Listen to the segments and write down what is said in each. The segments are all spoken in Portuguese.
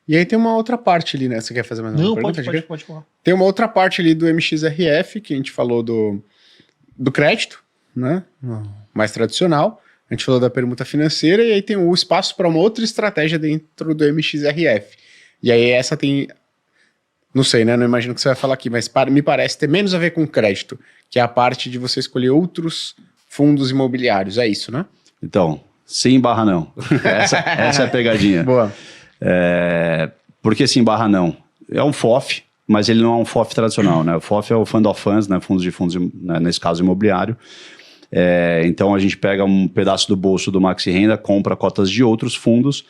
E aí tem uma outra parte ali, né? Você quer fazer mais uma pergunta? Não, pode falar. Tem uma outra parte ali do MXRF, que a gente falou do crédito, né? Mais tradicional. A gente falou da permuta financeira e aí tem o espaço para uma outra estratégia dentro do MXRF. E aí essa tem... Não sei, né? Não imagino o que você vai falar aqui, mas me parece ter menos a ver com crédito, que é a parte de você escolher outros fundos imobiliários. É isso, né? Então, sim/não. Essa é a pegadinha. Boa. Por que sim/não? É um FOF, mas ele não é um FOF tradicional, né? O FOF é o Fund of Funds, né? Fundos de fundos, né? Nesse caso imobiliário. Então a gente pega um pedaço do bolso do Maxi Renda, compra cotas de outros fundos.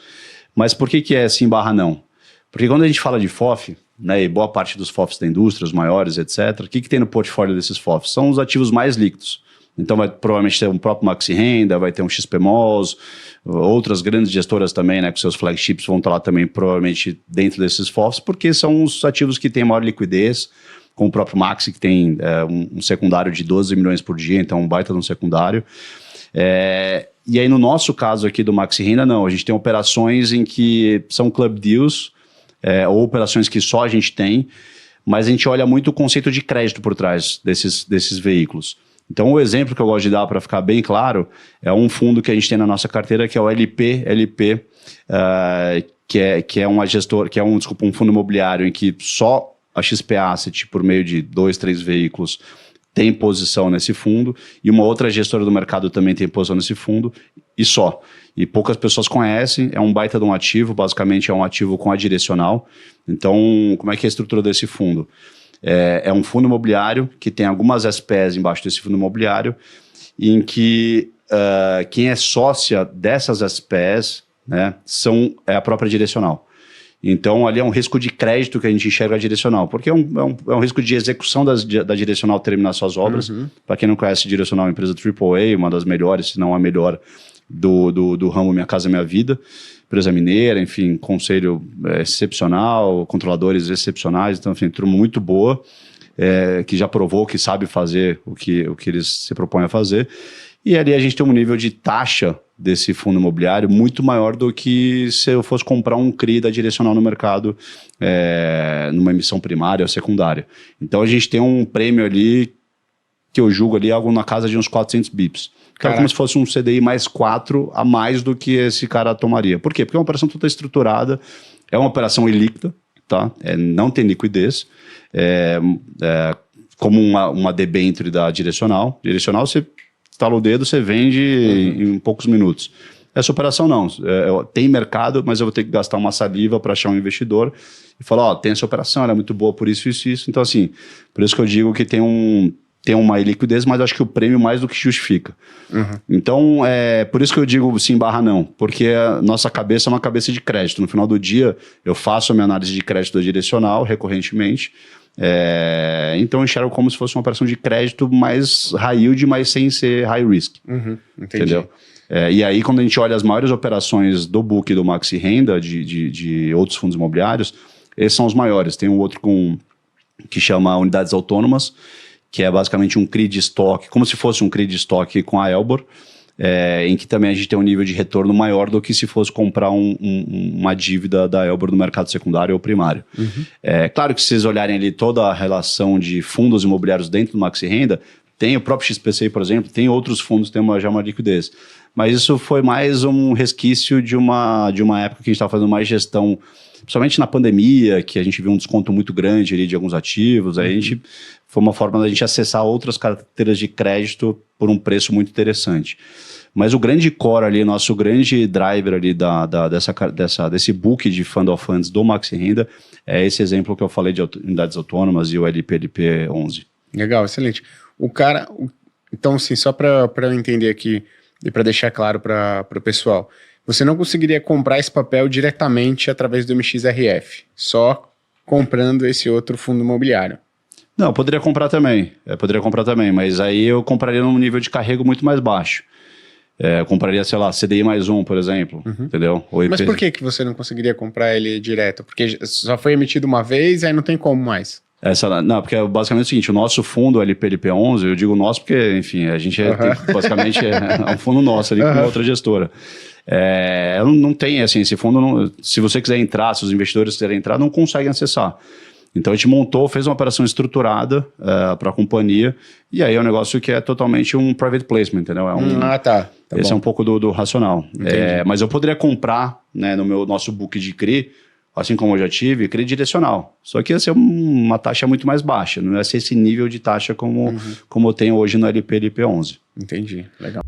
Mas por que é sim/não? Porque quando a gente fala de FOF, né, e boa parte dos FOFs da indústria, os maiores, etc., o que tem no portfólio desses FOFs? São os ativos mais líquidos. Então vai provavelmente ter um próprio Maxi Renda, vai ter um XPMOS, outras grandes gestoras também, né, com seus flagships vão estar lá também provavelmente dentro desses FOFs, porque são os ativos que têm maior liquidez, com o próprio Maxi que tem um secundário de 12 milhões por dia, então um baita de um secundário. E aí no nosso caso aqui do Maxi Renda, não, a gente tem operações em que são club deals, ou operações que só a gente tem, mas a gente olha muito o conceito de crédito por trás desses veículos. Então, o exemplo que eu gosto de dar para ficar bem claro é um fundo que a gente tem na nossa carteira, que é o LP, que é um fundo imobiliário em que só a XP Asset, por meio de 2, 3 veículos, tem posição nesse fundo, e uma outra gestora do mercado também tem posição nesse fundo, e só. E poucas pessoas conhecem, é um baita de um ativo, basicamente é um ativo com a direcional. Então, como é que é a estrutura desse fundo? É um fundo imobiliário que tem algumas SPs embaixo desse fundo imobiliário, em que quem é sócia dessas SPs, né, é a própria direcional. Então, ali é um risco de crédito que a gente enxerga a direcional, porque é um risco de execução da direcional terminar suas obras. Uhum. Para quem não conhece, a direcional é uma empresa AAA, uma das melhores, se não a melhor do ramo Minha Casa Minha Vida, empresa mineira, enfim, conselho excepcional, controladores excepcionais, então, enfim, turma muito boa, que já provou que sabe fazer o que eles se propõem a fazer. E ali a gente tem um nível de taxa desse fundo imobiliário muito maior do que se eu fosse comprar um CRI da direcional no mercado, numa emissão primária ou secundária. Então a gente tem um prêmio ali, que eu julgo ali algo na casa de uns 400 bips. Então é como se fosse um CDI mais 4 a mais do que esse cara tomaria. Por quê? Porque é uma operação toda estruturada, é uma operação ilíquida, tá? Não tem liquidez, como uma debênture da direcional. Direcional, você estala o dedo, você vende em poucos minutos. Essa operação não, tem mercado, mas eu vou ter que gastar uma saliva para achar um investidor e falar, tem essa operação, ela é muito boa por isso, isso, isso. Então assim, por isso que eu digo que tem uma iliquidez, mas acho que o prêmio mais do que justifica. Uhum. Então, por isso que eu digo sim/não, porque a nossa cabeça é uma cabeça de crédito. No final do dia, eu faço a minha análise de crédito da direcional recorrentemente, então eu enxergo como se fosse uma operação de crédito mais high yield, mas sem ser high risk. Uhum, entendi. Entendeu? E aí, quando a gente olha as maiores operações do book do Maxi Renda, de outros fundos imobiliários, esses são os maiores. Tem um outro que chama Unidades Autônomas, que é basicamente um CRI de estoque, como se fosse um CRI de estoque com a Elbor, em que também a gente tem um nível de retorno maior do que se fosse comprar uma dívida da Elbor no mercado secundário ou primário. Uhum. Claro que se vocês olharem ali toda a relação de fundos imobiliários dentro do Maxi Renda, tem o próprio XPCI, por exemplo, tem outros fundos que têm já uma liquidez. Mas isso foi mais um resquício de uma época que a gente estava fazendo mais gestão, principalmente na pandemia, que a gente viu um desconto muito grande ali de alguns ativos, aí foi uma forma da gente acessar outras carteiras de crédito por um preço muito interessante. Mas o grande core ali, nosso grande driver ali desse book de Fund of Funds do Maxi Renda é esse exemplo que eu falei de unidades autônomas e o LP 11. Legal, excelente. Então, assim, só para eu entender aqui e para deixar claro para o pessoal, você não conseguiria comprar esse papel diretamente através do MXRF, só comprando esse outro fundo imobiliário. Não, eu poderia comprar também, mas aí eu compraria num nível de carrego muito mais baixo. Eu compraria, sei lá, CDI mais 1, por exemplo, entendeu? Mas por que você não conseguiria comprar ele direto? Porque só foi emitido uma vez e aí não tem como mais. Não, porque basicamente é o seguinte, o nosso fundo, o LP11, eu digo nosso porque, enfim, a gente basicamente é um fundo nosso ali com outra gestora. Não tem, assim, esse fundo, se você quiser entrar, se os investidores quiserem entrar, não conseguem acessar. Então a gente fez uma operação estruturada para a companhia, e aí é um negócio que é totalmente um private placement, entendeu? Tá esse bom. é um pouco do racional. Mas eu poderia comprar, né, no nosso book de CRI, assim como eu já tive, CRI direcional. Só que ia ser uma taxa muito mais baixa, não ia ser esse nível de taxa como eu tenho hoje no LP 11. Entendi, legal.